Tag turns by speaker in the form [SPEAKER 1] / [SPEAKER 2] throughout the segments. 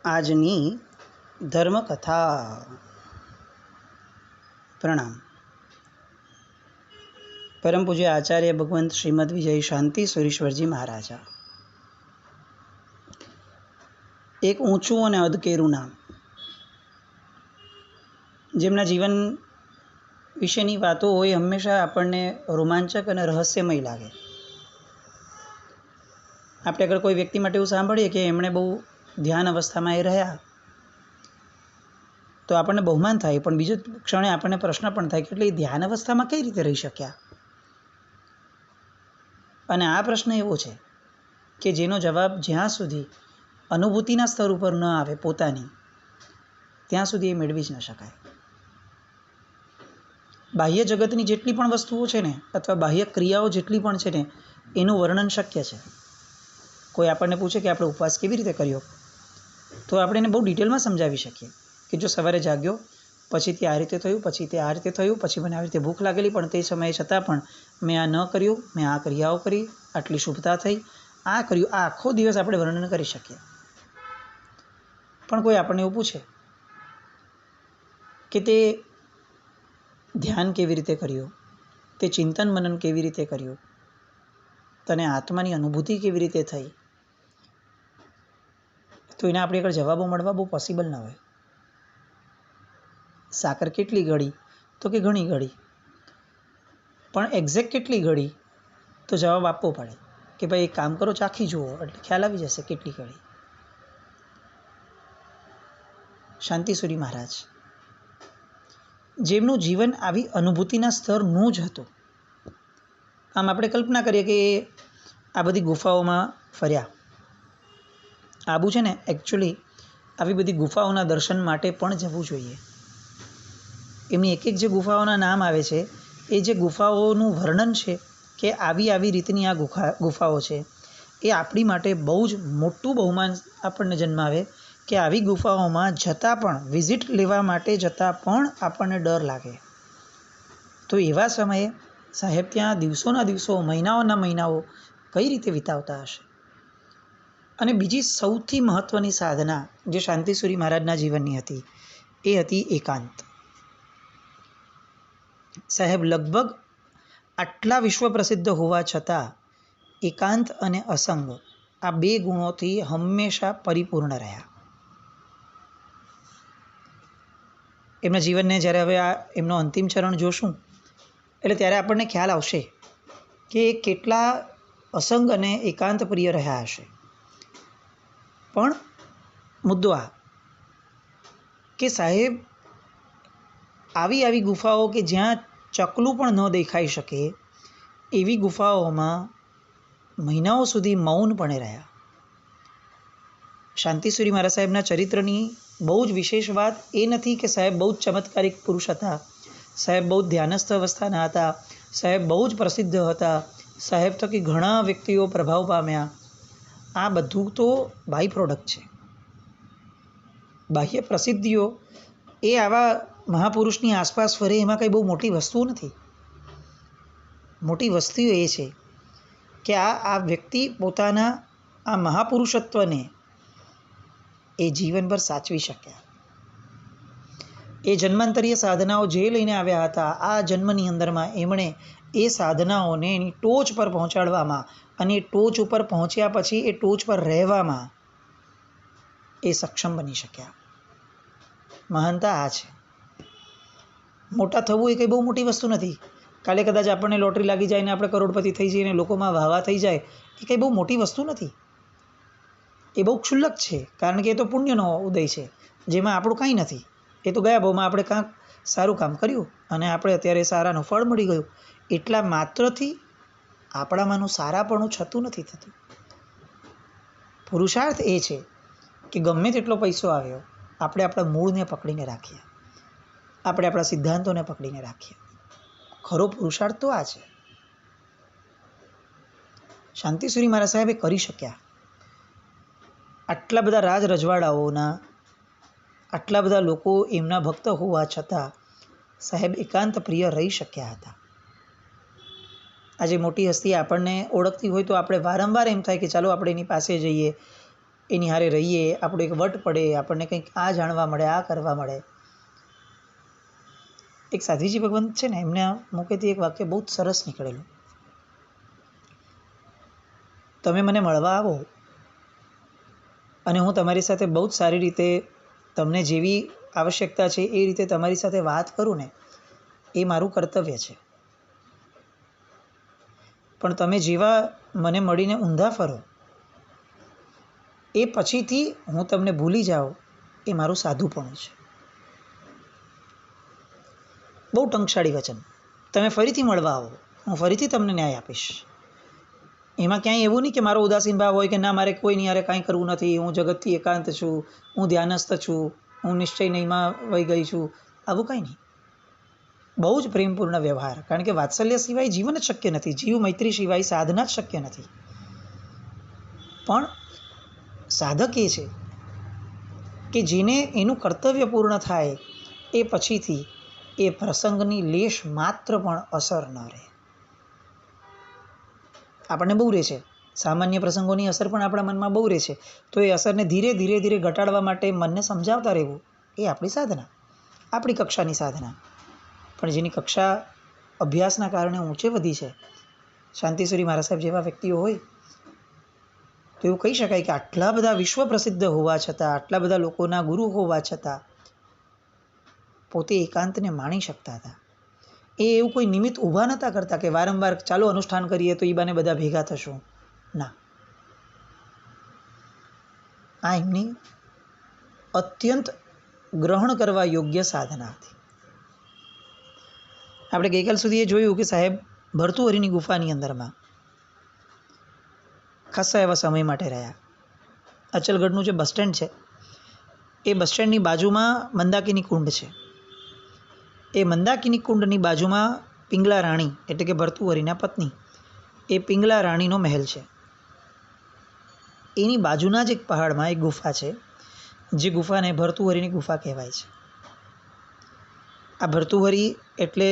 [SPEAKER 1] આજની ધર્મકથા. પ્રણામ. પરમ પૂજ્ય આચાર્ય ભગવંત શ્રીમદ વિજય શાંતિ સુરેશ્વરજી મહારાજા. એક ઊંચું અને અધકેરું નામ, જેમના જીવન વિશેની વાતો હોય હંમેશા આપણને રોમાંચક અને રહસ્યમય લાગે. આપણે અગર કોઈ વ્યક્તિ માટે એવું સાંભળીએ કે એમણે બહુ ધ્યાન અવસ્થામાં એ રહ્યા, તો આપણને બહુમાન થાય, પણ બીજો ક્ષણે આપણને પ્રશ્ન પણ થાય કે એટલે એ ધ્યાન અવસ્થામાં કઈ રીતે રહી શક્યા. અને આ પ્રશ્ન એવો છે કે જેનો જવાબ જ્યાં સુધી અનુભૂતિના સ્તર ઉપર ન આવે પોતાની, ત્યાં સુધી એ મેળવી જ ન શકાય. બાહ્ય જગતની જેટલી પણ વસ્તુઓ છે ને, અથવા બાહ્ય ક્રિયાઓ જેટલી પણ છે ને, એનું વર્ણન શક્ય છે. કોઈ આપણને પૂછે કે આપણે ઉપવાસ કેવી રીતે કર્યો, તો આપણે એને બહુ ડિટેલમાં સમજાવી શકીએ કે જો સવારે જાગ્યો, પછી તે આ રીતે થયું, પછી તે આ રીતે થયું, પછી મને આવી રીતે ભૂખ લાગેલી, પણ તે સમયે છતાં પણ મેં આ ન કર્યું, મેં આ ક્રિયાઓ કરી, આટલી શુભતા થઈ, આ કર્યું, આ આખો દિવસ આપણે વર્ણન કરી શકીએ. પણ કોઈ આપણને એવું પૂછે કે તે ધ્યાન કેવી રીતે કર્યું, તે ચિંતન મનન કેવી રીતે કર્યું, તને આત્માની અનુભૂતિ કેવી રીતે થઈ, તો એના આપણી આગળ જવાબો મળવા બહુ પોસિબલ ના હોય. સાકર કેટલી ગળી, તો કે ઘણી ગળી, પણ એક્ઝેક્ટ કેટલી ગળી, તો જવાબ આપવો પડે કે ભાઈ એક કામ કરો, ચાખી જુઓ, એટલે ખ્યાલ આવી જશે કેટલી ગળી. શાંતિસુરી મહારાજ, જેમનું જીવન આવી અનુભૂતિના સ્તરનું જ હતું. આમ આપણે કલ્પના કરીએ કે આ બધી ગુફાઓમાં ફર્યા. આબુ છે ને, એકચ્યુઅલી આવી બધી ગુફાઓના દર્શન માટે પણ જવું જોઈએ. એમની એક એક જે ગુફાઓના નામ આવે છે, એ જે ગુફાઓનું વર્ણન છે કે આવી રીતની આ ગુફાઓ છે, એ આપણી માટે બહુ જ મોટું બહુમાન આપણને જન્માવે કે આવી ગુફાઓમાં જતાં પણ, વિઝિટ લેવા માટે જતાં પણ આપણને ડર લાગે. તો એવા સમયે સાહેબ ત્યાં દિવસોના દિવસો, મહિનાઓના મહિનાઓ કઈ રીતે વિતાવતા હશે. અને બીજી સૌથી મહત્ત્વની સાધના જે શાંતિસુરી મહારાજના જીવનની હતી, એ હતી એકાંત. સાહેબ લગભગ આટલા વિશ્વ પ્રસિદ્ધ હોવા છતાં એકાંત અને અસંગ, આ બે ગુણોથી હંમેશા પરિપૂર્ણ રહ્યા. એમના જીવનને જ્યારે હવે એમનો અંતિમ ચરણ જોશું, એટલે ત્યારે આપણને ખ્યાલ આવશે કે કેટલા અસંગ અને એકાંત પ્રિય રહ્યા હશે. પણ મુદ્દો આ કે સાહેબ આવી ગુફાઓ કે જ્યાં ચકલું પણ ન દેખાઈ શકે, એવી ગુફાઓમાં મહિનાઓ સુધી મૌનપણે રહ્યા. શાંતિસુરી મહારાજ સાહેબના ચરિત્રની બહુ જ વિશેષ વાત એ નથી કે સાહેબ બહુ જ ચમત્કારિક પુરુષ હતા, સાહેબ બહુ જ ધ્યાનસ્થ અવસ્થાના હતા, સાહેબ બહુ જ પ્રસિદ્ધ હતા, સાહેબ થકી ઘણા વ્યક્તિઓ પ્રભાવ પામ્યા. આ બધું તો બાય પ્રોડક્ટ છે. બાહ્ય પ્રસિદ્ધિઓ એ આવા મહાપુરુષની આસપાસ ફરે, એમાં કંઈ બહુ મોટી વસ્તુ નથી. મોટી વસ્તુ એ છે કે આ વ્યક્તિ પોતાના આ મહાપુરુષત્વને એ જીવનભર સાચવી શક્યા. એ જન્માંતરીય સાધનાઓ જે લઈને આવ્યા હતા, આ જન્મની અંદરમાં એમણે એ સાધનાઓને એની ટોચ પર પહોંચાડવામાં, અને એ ટોચ ઉપર પહોંચ્યા પછી એ ટોચ પર રહેવામાં એ સક્ષમ બની શક્યા. મહાનતા આ છે. મોટા થવું એ કંઈ બહુ મોટી વસ્તુ નથી. કાલે કદાચ આપણને લોટરી લાગી જાય ને આપણે કરોડપતિ થઈ જઈએ અને લોકોમાં વાહવા થઈ જાય, એ કંઈ બહુ મોટી વસ્તુ નથી. એ બહુ ક્ષુલ્લક છે, કારણ કે એ તો પુણ્યનો ઉદય છે, જેમાં આપણું કાંઈ નથી. એ તો ગયા ભાવમાં આપણે કાંઈક સારું કામ કર્યું અને આપણે અત્યારે સારાનું ફળ મળી ગયું, એટલા માત્રથી આપણામાંનું સારાપણું છતું નથી થતું. પુરુષાર્થ એ છે કે ગમે તેટલો પૈસો આવ્યો, આપણે આપણા મૂળને પકડીને રાખીએ, આપણે આપણા સિદ્ધાંતોને પકડીને રાખીએ. ખરો પુરુષાર્થ તો આ છે. શાંતિસુરી મહારાજ સાહેબ એ કરી શક્યા. આટલા બધા રાજ રજવાડાઓના આટલા બધા લોકો એમના ભક્ત હોવા છતાં સાહેબ એકાંત પ્રિય રહી શક્યા હતા. આજે મોટી હસ્તી આપણને ઓળખતી હોય તો આપણે વારંવાર એમ થાય કે ચાલો આપણે એની પાસે જઈએ, એની હારે રહીએ, આપણો એક વટ પડે, આપણને કંઈક આ જાણવા મળે, આ કરવા મળે. એક સાધ્વીજી ભગવંત છે ને, એમના મુખેથી એક વાક્ય બહુ જ સરસ નીકળેલું. તમે મને મળવા આવો અને હું તમારી સાથે બહુ જ સારી રીતે, તમને જેવી આવશ્યકતા છે એ રીતે તમારી સાથે વાત કરું ને, એ મારું કર્તવ્ય છે. પણ તમે જેવા મને મળીને ઊંધા ફરો, એ પછીથી હું તમને ભૂલી જાઉં, એ મારું સાધુપણું છે. બહુ ટંકશાળી વચન. તમે ફરીથી મળવા આવો, હું ફરીથી તમને ન્યાય આપીશ. એમાં ક્યાંય એવું નહીં કે મારો ઉદાસીન ભાવ હોય કે ના, મારે કોઈની યારે કાંઈ કરવું નથી, હું જગતથી એકાંત છું, હું ધ્યાનસ્થ છું, હું નિશ્ચય નહીંમાં વહી ગઈ છું, આવું કંઈ નહીં. બહુ જ પ્રેમપૂર્ણ વ્યવહાર. કારણ કે વાત્સલ્ય સિવાય જીવન જ શક્ય નથી, જીવ મૈત્રી સિવાય સાધના જ શક્ય નથી. પણ સાધક એ છે કે જેને એનું કર્તવ્ય પૂર્ણ થાય એ પછીથી એ પ્રસંગની લેશ માત્ર પણ અસર ન રહે. આપણને બહુ રહે છે, સામાન્ય પ્રસંગોની અસર પણ આપણા મનમાં બહુ રહે છે. તો એ અસરને ધીરે ધીરે ધીરે ઘટાડવા માટે મનને સમજાવતા રહેવું, એ આપણી સાધના, આપણી કક્ષાની સાધના. પણ જેની કક્ષા અભ્યાસના કારણે ઊંચે વધી છે, શાંતિસુરી મહારાજ સાહેબ જેવા વ્યક્તિઓ હોય, તો એવું કહી શકાય કે આટલા બધા વિશ્વ પ્રસિદ્ધ હોવા છતાં, આટલા બધા લોકોના ગુરુ હોવા છતાં પોતે એકાંતને માણી શકતા હતા. એ એવું કોઈ નિમિત્ત ઊભા નહોતા કરતા કે વારંવાર ચાલો અનુષ્ઠાન કરીએ તો એ બાને બધા ભેગા થશું. ના, આ એમની અત્યંત ગ્રહણ કરવા યોગ્ય સાધના હતી. આપણે ગઈકાલ સુધી એ જોયું કે સાહેબ ભર્તુહરિની ગુફાની અંદરમાં ખાસા એવા સમય માટે રહ્યા. અચલગઢનું જે બસ સ્ટેન્ડ છે, એ બસ સ્ટેન્ડની બાજુમાં મંદાકિની કુંડ છે. એ મંદાકિની કુંડની બાજુમાં પિંગલા રાણી એટલે કે ભર્તુહરિના પત્ની, એ પિંગલા રાણીનો મહેલ છે. એની બાજુના જ એક પહાડમાં એક ગુફા છે, જે ગુફાને ભર્તુહરિની ગુફા કહેવાય છે. આ ભર્તુહરિ એટલે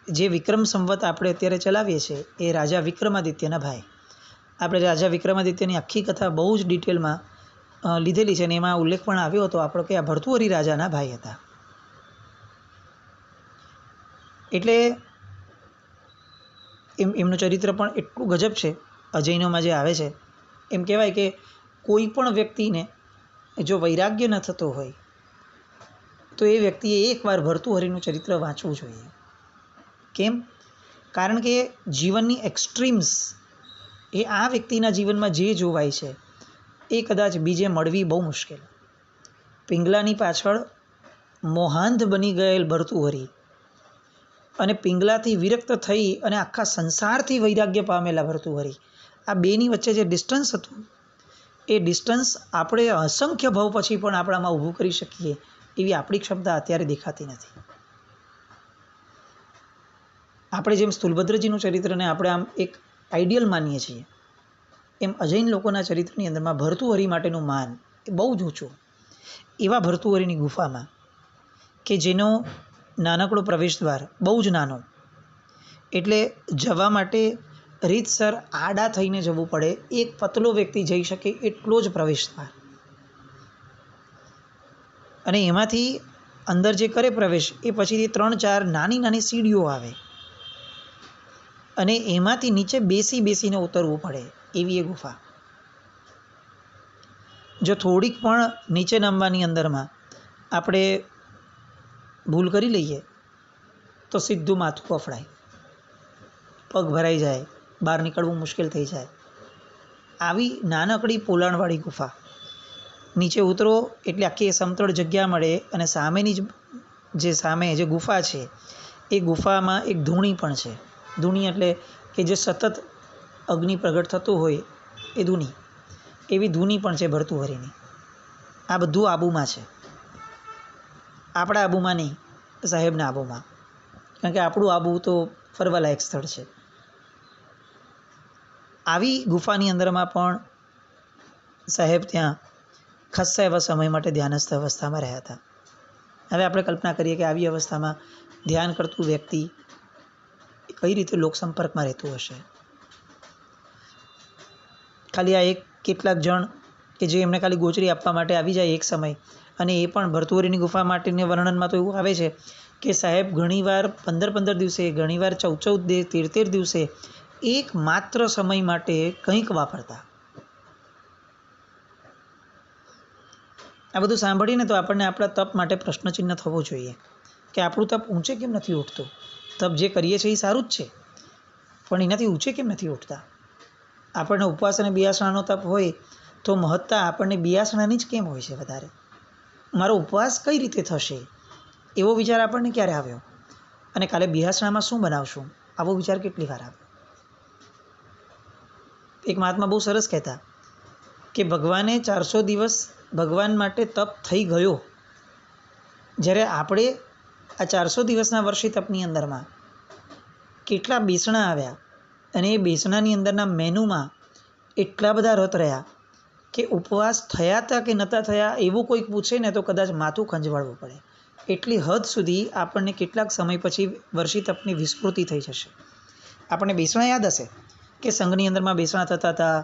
[SPEAKER 1] જે વિક્રમ સંવત આપણે અત્યારે ચલાવીએ છીએ, એ રાજા વિક્રમાદિત્યના ભાઈ. આપણે રાજા વિક્રમાદિત્યની આખી કથા બહુ જ ડિટેલમાં લીધેલી છે અને એમાં ઉલ્લેખ પણ આવ્યો હતો આપણો કે આ ભર્તુહરિ રાજાના ભાઈ હતા. એટલે એમનું ચરિત્ર પણ એટલું ગજબ છે. અજૈનોમાં જે આવે છે, એમ કહેવાય કે કોઈ પણ વ્યક્તિને જો વૈરાગ્ય ન થતો હોય તો એ વ્યક્તિએ એકવાર ભર્તુહરિનું ચરિત્ર વાંચવું જોઈએ. કેમ? કારણ કે જીવનની એક્સ્ટ્રીમ્સ એ આ વ્યક્તિના જીવનમાં જે જોવાય છે એ કદાચ બીજે મળવી બહુ મુશ્કેલ. પિંગલાની પાછળ મોહાંધ બની ગયેલ ભર્તુહરિ અને પિંગલાથી વિરક્ત થઈ અને આખા સંસારથી વૈરાગ્ય પામેલા ભર્તુહરિ, આ બેની વચ્ચે જે ડિસ્ટન્સ હતું, એ ડિસ્ટન્સ આપણે અસંખ્ય ભાવ પછી પણ આપણામાં ઊભું કરી શકીએ એવી આપણી ક્ષમતા અત્યારે દેખાતી નથી. આપણે જેમ સ્થૂલભદ્રજીનું ચરિત્રને આપણે આમ એક આઈડિયલ માનીએ છીએ, એમ અજૈન લોકોના ચરિત્રની અંદરમાં ભર્તુહરિ માટેનું માન એ બહુ જ ઊંચું. એવા ભર્તુહરિની ગુફામાં કે જેનો નાનકડો પ્રવેશ દ્વાર, બહુ જ નાનો, એટલે જવા માટે રીતસર આડા થઈને જવું પડે, એક પતલો વ્યક્તિ જઈ શકે એટલો જ પ્રવેશ દ્વાર. અને એમાંથી અંદર જે કરે પ્રવેશ, એ પછીથી 3-4 નાની નાની સીડીઓ આવે અને એમાંથી નીચે બેસીને ઉતરવું પડે, એવી એ ગુફા. જો થોડીક પણ નીચે નમવાની અંદરમાં આપણે ભૂલ કરી લઈએ તો સીધું માથું અફડાય, પગ ભરાઈ જાય, બહાર નીકળવું મુશ્કેલ થઈ જાય. આવી નાનકડી પોલાણવાળી ગુફા. નીચે ઉતરો એટલે આખી સમતળ જગ્યા મળે અને સામેની જે ગુફા છે, એ ગુફામાં એક ધૂણી પણ છે. ધૂણી એટલે કે જે સતત અગ્નિ પ્રગટ થતું હોય એ ધૂણી, એવી ધૂણી પણ છે ભર્તુહરિની. આ બધું આબુમાં છે, આપણા આબુમાં નહીં, સાહેબના આબુમાં. કારણ કે આપણું આબુ તો ફરવાલાયક સ્થળ છે. આવી ગુફાની અંદરમાં પણ સાહેબ ત્યાં ખાસ્સા એવા સમય માટે ધ્યાનસ્થ અવસ્થામાં રહ્યા હતા. હવે આપણે કલ્પના કરીએ કે આવી અવસ્થામાં ધ્યાન કરતું વ્યક્તિ કઈ રીતે લોક સંપર્કમાં રહેતું હશે. ખાલી આ કેટલાક જણ કે જે એમને ખાલી ગોચરી આપવા માટે આવી જાય એક સમય, અને એ પણ ભરતુહરીની ગુફા માટેના વર્ણનમાં તો એવું આવે છે કે સાહેબ ઘણીવાર 15-15 દિવસે, ઘણીવાર 14-14 13-13 દિવસે એક માત્ર સમય માટે કંઈક વાપરતા. આ બધું સાંભળીને તો આપણને આપણા તપ માટે પ્રશ્નચિહ્ન થવો જોઈએ કે આપણું તપ ઊંચે કેમ નથી ઉઠતું. તપ જે કરીએ છીએ એ સારું જ છે, પણ એનાથી ઊંચે કેમ નથી ઉઠતા. આપણને ઉપવાસ અને બિયાસણાનો તપ હોય તો મહત્તા આપણને બિયાસણાની જ કેમ હોય છે વધારે. મારો ઉપવાસ કઈ રીતે થશે એવો વિચાર આપણને ક્યારે આવ્યો, અને કાલે બિયાસણામાં શું બનાવશું આવો વિચાર કેટલી વાર આવ્યો. એક મહાત્મા બહુ સરસ કહેતા કે ભગવાને 400 દિવસ ભગવાન માટે તપ થઈ ગયો, જ્યારે આપણે આ 400 દિવસના વર્ષી તપની અંદરમાં કેટલા બેસણા આવ્યા, અને એ બેસણાની અંદરના મેનુમાં એટલા બધા રત રહ્યા કે ઉપવાસ થયા હતા કે નહોતા થયા એવું કોઈક પૂછે ને તો કદાચ માથું ખંજવાળવું પડે. એટલી હદ સુધી આપણને કેટલાક સમય પછી વર્ષી તપની વિસ્મૃતિ થઈ જશે. આપણને બેસણા યાદ હશે કે સંઘની અંદરમાં બેસણા થતા હતા,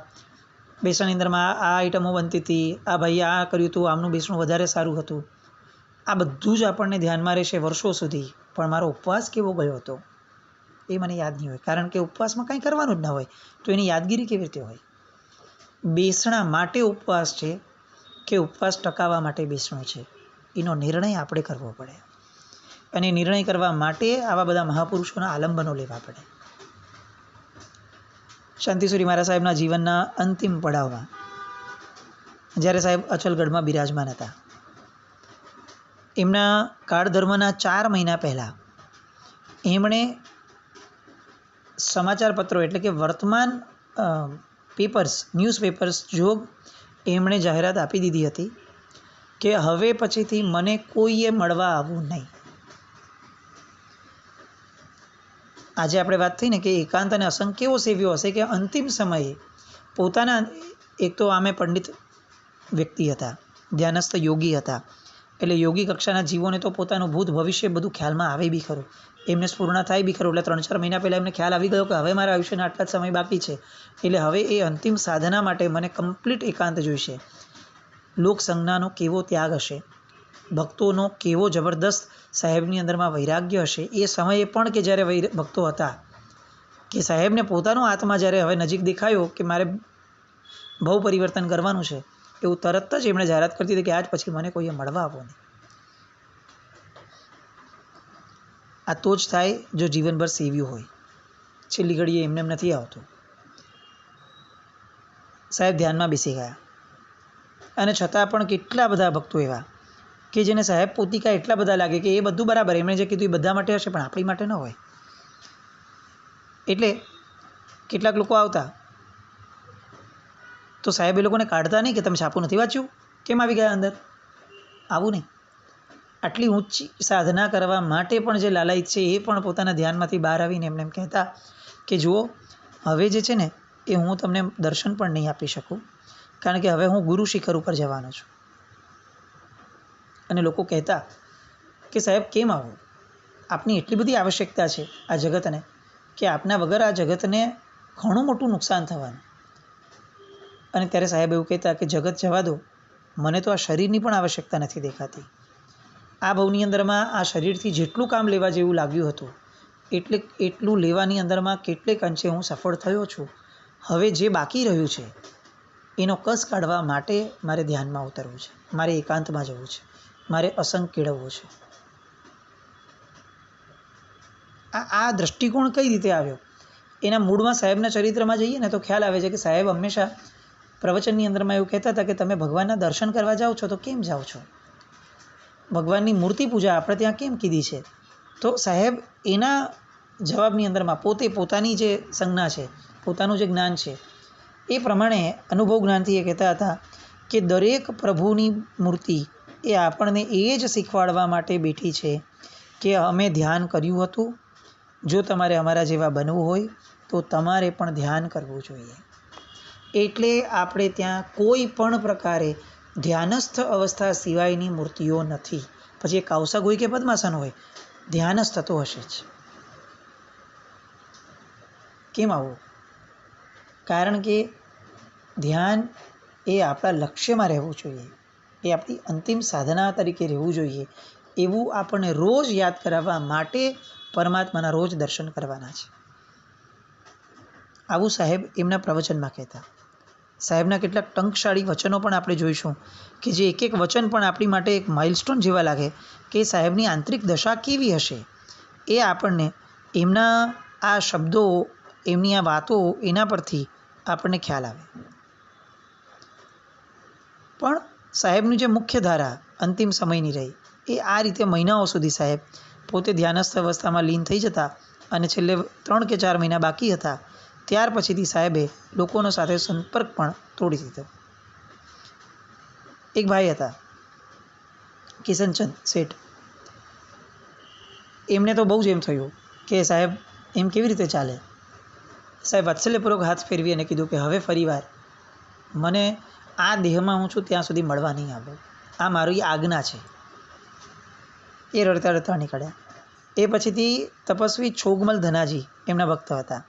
[SPEAKER 1] બેસણાની અંદરમાં આ આઈટમો બનતી હતી, આ ભાઈએ આ કર્યું હતું, આમનું બેસણું વધારે સારું હતું. આ બધું જ આપણને ધ્યાનમાં રહેશે વર્ષો સુધી, પણ મારો ઉપવાસ કેવો ગયો હતો એ મને યાદ નહીં હોય, કારણ કે ઉપવાસમાં કંઈ કરવાનું જ ના હોય તો એની યાદગીરી કેવી રીતે હોય. બેસણા માટે ઉપવાસ છે કે ઉપવાસ ટકાવવા માટે બેસણું છે, એનો નિર્ણય આપણે કરવો પડે, અને નિર્ણય કરવા માટે આવા બધા મહાપુરુષોના આલંબનો લેવા પડે. શાંતિસુરી મહારાજ સાહેબના જીવનના અંતિમ પડાવમાં જ્યારે સાહેબ અચલગઢમાં બિરાજમાન હતા, એમના કાળધર્મના 4 મહિના પહેલાં એમણે સમાચાર પત્રો એટલે કે વર્તમાન પેપર્સ, ન્યૂઝપેપર્સ જો એમણે જાહેરાત આપી દીધી હતી કે હવે પછીથી મને કોઈએ મળવા આવવું નહીં. આજે આપણે વાત થઈ ને કે એકાંત અને અસંગ કેવો સેવ્યો હશે કે અંતિમ સમયે પોતાના, એક તો આમે પંડિત વ્યક્તિ હતા, ધ્યાનસ્થ યોગી હતા, એટલે યોગી કક્ષાના જીવોને તો પોતાનું ભૂત ભવિષ્ય બધું ખ્યાલમાં આવે બી ખરું, એમને સ્ફૂર્ણા થાય બી ખરું. એટલે 3-4 મહિના પહેલાં એમને ખ્યાલ આવી ગયો કે હવે મારા આયુષ્યના આટલા જ સમય બાકી છે, એટલે હવે એ અંતિમ સાધના માટે મને કમ્પ્લીટ એકાંત જોઈશે. લોકસંજ્ઞાનો કેવો ત્યાગ હશે, ભક્તોનો કેવો જબરદસ્ત સાહેબની અંદરમાં વૈરાગ્ય હશે. એ સમયે પણ કે જ્યારે ભક્તો હતા કે સાહેબને પોતાનો આત્મા જ્યારે હવે નજીક દેખાયો કે મારે બહુ પરિવર્તન કરવાનું છે, એવું તરત જ એમણે જાહેરાત કરી દીધી કે આજ પછી મને કોઈએ મળવા આવવો નહીં. આ તો જ થાય જો જીવનભર સેવ્યું હોય, છેલ્લી ઘડીએ એમને એમ નથી આવતું. સાહેબ ધ્યાનમાં બેસી ગયા, અને છતાં પણ કેટલા બધા ભક્તો એવા કે જેને સાહેબ પોતિકા એટલા બધા લાગે કે એ બધું બરાબર, એમણે જે કીધું એ બધા માટે હશે પણ આપણી માટે ન હોય. એટલે કેટલાક લોકો આવતા તો સાહેબ એ લોકોને કાઢતા નહીં કે તમે છાપું નથી વાંચ્યું, કેમ આવી ગયા અંદર. આવું નહીં. આટલી ઊંચી સાધના કરવા માટે પણ જે લાલાયિત છે એ પણ પોતાના ધ્યાનમાંથી બહાર આવીને એમને એમ કહેતા કે જુઓ હવે જે છે ને એ હું તમને દર્શન પણ નહીં આપી શકું, કારણ કે હવે હું ગુરુ શિખર ઉપર જવાનો છું. અને લોકો કહેતા કે સાહેબ કેમ આવું, આપની એટલી બધી આવશ્યકતા છે આ જગતને કે આપના વગર આ જગતને ઘણું મોટું નુકસાન થવાનું. અને ત્યારે સાહેબ એવું કહેતા કે જગત જવા દો, મને તો આ શરીરની પણ આવશ્યકતા નથી દેખાતી. આ ભવની અંદરમાં આ શરીરથી જેટલું કામ લેવા જેવું લાગ્યું હતું એટલું લેવાની અંદરમાં કેટલેક અંશે હું સફળ થયો છું. હવે જે બાકી રહ્યું છે એનો કસ કાઢવા માટે મારે ધ્યાનમાં ઉતરવું છે, મારે એકાંતમાં જવું છે, મારે અસંગ કેળવવો છે. આ દૃષ્ટિકોણ કઈ રીતે આવ્યો એના મૂળમાં સાહેબના ચરિત્રમાં જઈએ ને તો ખ્યાલ આવે છે કે સાહેબ હંમેશા પ્રવચનની અંદરમાં એવું કહેતા હતા કે તમે ભગવાનના દર્શન કરવા જાઓ છો તો કેમ જાઓ છો, ભગવાનની મૂર્તિ પૂજા આપણે ત્યાં કેમ કીધી છે. તો સાહેબ એના જવાબની અંદરમાં પોતાની જે સંજ્ઞા છે, પોતાનું જે જ્ઞાન છે એ પ્રમાણે અનુભવ જ્ઞાનથી એ કહેતા હતા કે દરેક પ્રભુની મૂર્તિ એ આપણને એ જ શીખવાડવા માટે બેઠી છે કે અમે ધ્યાન કર્યું હતું, જો તમારે અમારા જેવા બનવું હોય તો તમારે પણ ધ્યાન કરવું જોઈએ. એટલે આપણે ત્યાં કોઈ પણ પ્રકારે ધ્યાનસ્થ અવસ્થા સિવાયની મૂર્તિઓ નથી. પછી એ કૌશક હોય કે પદ્માસન હોય, ધ્યાનસ્થ તો હશે જ. કેમ આવું? કારણ કે ધ્યાન એ આપણા લક્ષ્યમાં રહેવું જોઈએ, એ આપણી અંતિમ સાધના તરીકે રહેવું જોઈએ, એવું આપણને રોજ યાદ કરાવવા માટે પરમાત્માના રોજ દર્શન કરવાના છે. આવું સાહેબ એમના પ્રવચનમાં કહેતા. સાહેબના કેટલાક ટંકશાળી વચનો પણ આપણે જોઈશું કે જે એક એક વચન પણ આપણી માટે એક માઇલસ્ટોન જેવા લાગે કે સાહેબની આંતરિક દશા કેવી હશે, એ આપણને એમના આ શબ્દો, એમની આ વાતો, એના પરથી આપણને ખ્યાલ આવે. પણ સાહેબની જે મુખ્ય ધારા અંતિમ સમયની રહી એ આ રીતે મહિનાઓ સુધી સાહેબ પોતે ધ્યાનસ્થ અવસ્થામાં લીન થઈ જતા અને છેલ્લે 3 કે 4 મહિના બાકી હતા ત્યાર પછીથી સાહેબે લોકોનો સાથે સંપર્ક પણ તોડી દીધો. એક ભાઈ હતા કિશનચંદ શેઠ, એમને તો બહુ જ એમ થયું કે સાહેબ એમ કેવી રીતે ચાલે. સાહેબ વાત્સલ્યપૂર્વક હાથ ફેરવી અને કીધું કે હવે ફરીવાર મને આ દેહમાં હું છું ત્યાં સુધી મળવા નહીં આવું, આ મારી આજ્ઞા છે. એ રડતા રડતા નીકળ્યા. એ પછીથી તપસ્વી છોગમલ ધનાજી એમના ભક્ત હતા.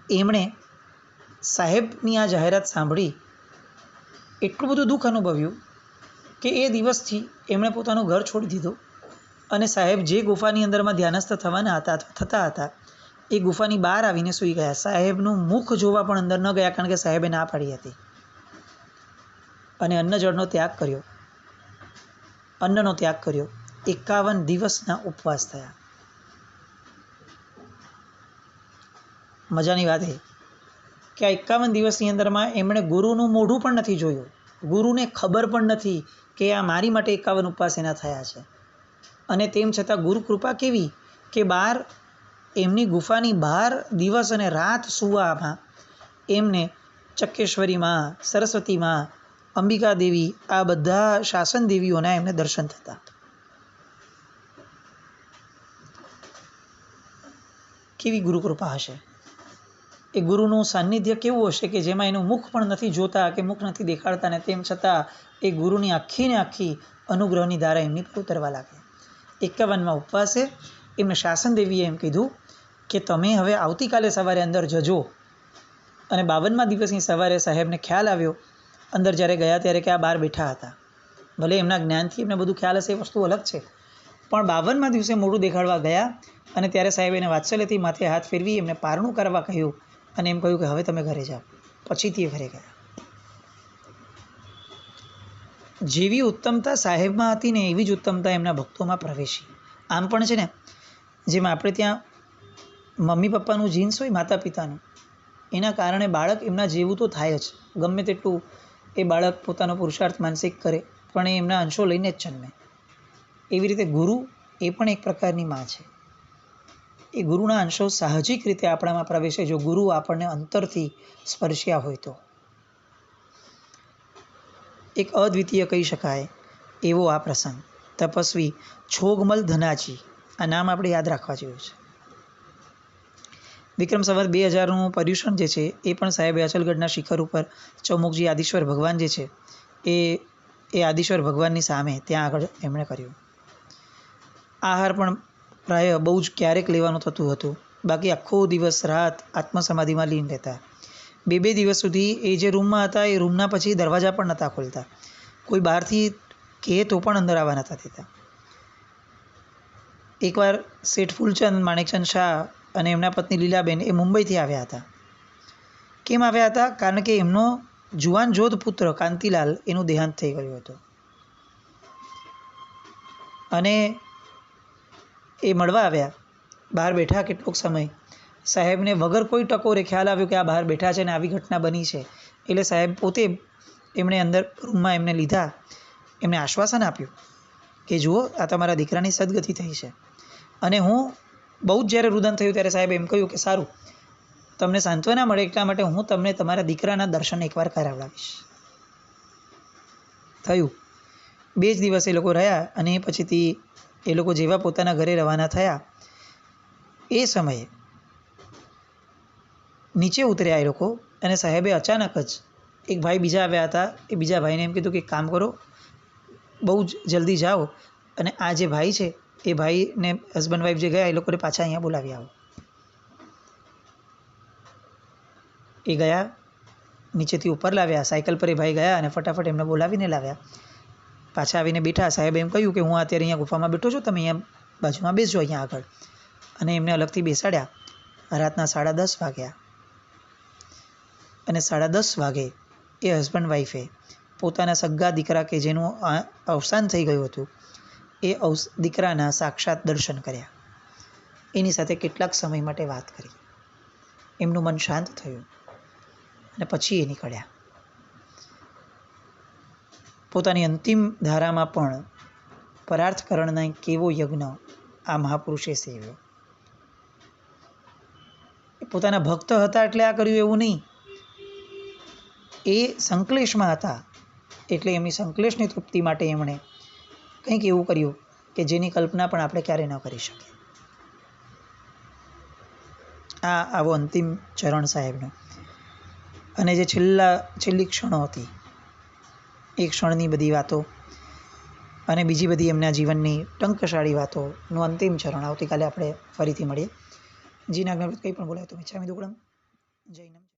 [SPEAKER 1] એમણે સાહેબની આ જાહેરાત સાંભળી એટલું બધું દુઃખ અનુભવ્યું કે એ દિવસથી એમણે પોતાનું ઘર છોડી દીધું અને સાહેબ જે ગુફાની અંદરમાં ધ્યાનસ્થ થવાના હતા અથવા થતા હતા એ ગુફાની બહાર આવીને સૂઈ ગયા. સાહેબનું મુખ જોવા પણ અંદર ન ગયા, કારણ કે સાહેબે ના પાડી હતી. અને અન્ન જળનો ત્યાગ કર્યો, અન્નનો ત્યાગ કર્યો. 51 દિવસના ઉપવાસ થયા. મજાની વાત એ કે આ 51 દિવસની અંદરમાં એમણે ગુરુનું મોઢું પણ નથી જોયું. ગુરુને ખબર પણ નથી કે આ મારી માટે 51 ઉપવાસ એના થયા છે. અને તેમ છતાં ગુરુ કૃપા કેવી કે બહાર એમની ગુફાની બહાર દિવસ અને રાત સુવામાં એમને ચક્કેશ્વરીમાં, સરસ્વતીમાં, અંબિકા દેવી, આ બધા શાસન દેવીઓના એમને દર્શન થતા. કેવી ગુરુ કૃપા હશે! એ ગુરુનું સાનિધ્ય કેવું હશે કે જેમાં એનું મુખ પણ નથી જોતા કે મુખ નથી દેખાડતા, ને તેમ છતાં એ ગુરુની આખી ને આખી અનુગ્રહની ધારા એમની પર ઉતરવા લાગે. 51માં ઉપવાસે એમને શાસન દેવીએ એમ કીધું કે તમે હવે આવતીકાલે સવારે અંદર જજો. અને 52મા દિવસની સવારે સાહેબને ખ્યાલ આવ્યો અંદર જ્યારે ગયા ત્યારે કે આ બહાર બેઠા હતા. ભલે એમના જ્ઞાનથી એમને બધું ખ્યાલ હશે, એ વસ્તુ અલગ છે, પણ 52મા દિવસે મોઢું દેખાડવા ગયા અને ત્યારે સાહેબ એને વાત્સલ્યથી માથે હાથ ફેરવી એમને પારણું કરવા કહ્યું અને એમ કહ્યું કે હવે તમે ઘરે જાઓ. પછીથી એ ઘરે ગયા. જેવી ઉત્તમતા સાહેબમાં હતી ને એવી જ ઉત્તમતા એમના ભક્તોમાં પ્રવેશી. આમ પણ છે ને, જેમ આપણે ત્યાં મમ્મી પપ્પાનું જીન્સ હોય, માતા પિતાનું, એના કારણે બાળક એમના જેવું તો થાય જ. ગમે તેટલું એ બાળક પોતાનો પુરુષાર્થ માનસિક કરે પણ એ એમના અંશો લઈને જ જન્મે. એવી રીતે ગુરુ એ પણ એક પ્રકારની માં છે. એ ગુરુના અંશો સાહજિક રીતે આપણામાં પ્રવેશે જો ગુરુ આપણને અંતરથી સ્પર્શ્યા હોય તો. એક અદ્વિતીય કહી શકાય એવો આ પ્રસંગ. તપસ્વી છોગમલ ધનાજી, આ નામ આપણે યાદ રાખવા જેવું છે. વિક્રમ સંવત 2000નું પર્યુષણ જે છે એ પણ સાહેબે અચલગઢના શિખર ઉપર ચૌમુખજી આદિશ્વર ભગવાન જે છે એ આદિશ્વર ભગવાનની સામે ત્યાં આગળ એમણે કર્યું. આહાર પણ પ્રાય બહુ જ ક્યારેક લેવાનું થતું હતું. બાકી આખો દિવસ રાત આત્મસમાધિમાં લીન રહેતા. 2 દિવસ સુધી એ જે રૂમમાં હતા એ રૂમના પછી દરવાજા પણ નહોતા ખોલતા. કોઈ બહારથી કહે તો પણ અંદર આવવા નહોતા દેતા. એકવાર શેઠ ફૂલચંદ માણેકચંદ શાહ અને એમના પત્ની લીલાબેન એ મુંબઈથી આવ્યા હતા. કેમ આવ્યા હતા? કારણ કે એમનો જુવાન જોધ પુત્ર કાંતિલાલ એનું દેહાંત થઈ ગયું હતું અને એ મળવા આવ્યા. બહાર બેઠા કેટલોક સમય. સાહેબને વગર કોઈ ટકોરે ખ્યાલ આવ્યો કે આ બહાર બેઠા છે ને આવી ઘટના બની છે. એટલે સાહેબ પોતે એમણે અંદર રૂમમાં એમને લીધા, એમને આશ્વાસન આપ્યું કે જુઓ આ તમારા દીકરાની સદગતિ થઈ છે. અને હું બહુ જ જ્યારે રુદન થયું ત્યારે સાહેબ એમ કહ્યું કે સારું, તમને સાંત્વના મળે એટલા માટે હું તમને તમારા દીકરાના દર્શન એકવાર કરાવડાવીશ. થયું. 2 જ દિવસ એ લોકો રહ્યા અને એ પછીથી એ લોકો જેવા પોતાના ઘરે રવાના થયા એ સમયે નીચે ઉતર્યા એ લોકો અને સાહેબે અચાનક જ એક ભાઈ બીજા આવ્યા હતા. એ બીજા ભાઈને એમ કીધું કે કામ કરો, બહુ જ જલ્દી જાઓ અને આ જે ભાઈ છે એ ભાઈને હસબન્ડ વાઈફ જે ગયા એ લોકોને પાછા અહીંયા બોલાવી આવો. એ ગયા નીચેથી ઉપર લાવ્યા. સાયકલ પર એ ભાઈ ગયા અને ફટાફટ એમને બોલાવીને લાવ્યા. પાછા આવીને બેઠા. સાહેબે એમ કહ્યું કે હું અત્યારે અહીંયા ગુફામાં બેઠો છું, તમે અહીંયા બાજુમાં બેસજો અહીંયા આગળ. અને એમને અલગથી બેસાડ્યા. રાતના 10:30 વાગ્યા અને 10:30 વાગે એ હસબન્ડ વાઈફે પોતાના સગ્ગા દીકરા કે જેનું અવસાન થઈ ગયું હતું એ દીકરાના સાક્ષાત દર્શન કર્યા. એની સાથે કેટલાક સમય માટે વાત કરી. એમનું મન શાંત થયું અને પછી એ નીકળ્યા. પોતાની અંતિમ ધારામાં પણ પરાર્થકરણના કેવો યજ્ઞ આ મહાપુરુષે સેવ્યો. એ પોતાના ભક્ત હતા એટલે આ કર્યું એવું નહીં. એ સંકલેશમાં હતા એટલે એમની સંકલેશની તૃપ્તિ માટે એમણે કંઈક એવું કર્યું કે જેની કલ્પના પણ આપણે ક્યારેય ન કરી શકીએ. આવો અંતિમ ચરણ સાહેબનો. અને જે છેલ્લી ક્ષણો હતી એ ક્ષણની બધી વાતો અને બીજી બધી એમના જીવનની ટંકશાળી વાતોનું અંતિમ ચરણ આવતીકાલે આપણે ફરીથી મળીએ. જીના જ્ઞાન કંઈ પણ બોલાય તો મિચ્છામિ દુક્કડમ. જય નમ.